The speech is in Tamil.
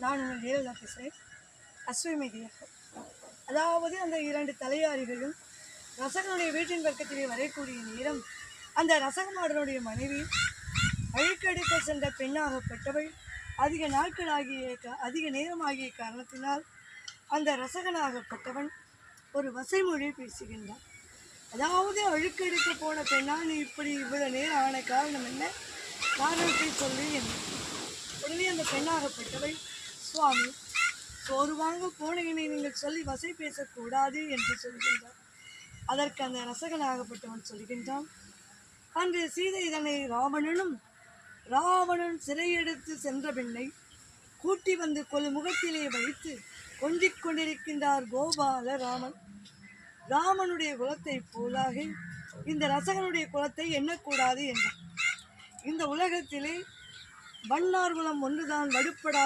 நான் உங்கள் தேவதா பேசுகிறேன். அஸ்வமேதியாக, அதாவது அந்த 2 தலையாரிகளும் ரசகனுடைய வீட்டின் பக்கத்திலே வரக்கூடிய நேரம், அந்த ரசகமாடனுடைய மனைவி அழுக்கெடுக்க சென்ற பெண்ணாகப்பட்டவள் அதிக நேரமாகிய காரணத்தினால் அந்த ரசகனாகப்பட்டவன் ஒரு வசைமொழி பேசுகின்றான். அதாவது அழுக்கெடுக்க போன பெண்ணா, நீ இப்படி இவ்வளவு நேரம் ஆன காரணம் என்ன, காரணத்தை சொல்லி என்ன. உடனே அந்த பெண்ணாகப்பட்டவள், சுவாமி, சோறு வாங்க போன என்னை நீங்கள் சொல்லி வசை பேசக்கூடாது என்று சொல்கின்றார். அதற்கு அந்த ரசகனாகப்பட்டவன் சொல்கின்றான், அன்று சீதை இதனை ராவணன் சிறையெடுத்து சென்ற பெண்ணை கூட்டி வந்து முகத்திலே வைத்து கொஞ்சிக் கொண்டிருக்கின்றார் கோபால ராமன். ராமனுடைய குலத்தை போலாக இந்த ரசகனுடைய குலத்தை எண்ணக்கூடாது என்றார். இந்த உலகத்திலே வண்ணார் குலம் ஒன்றுதான் வடுப்படாத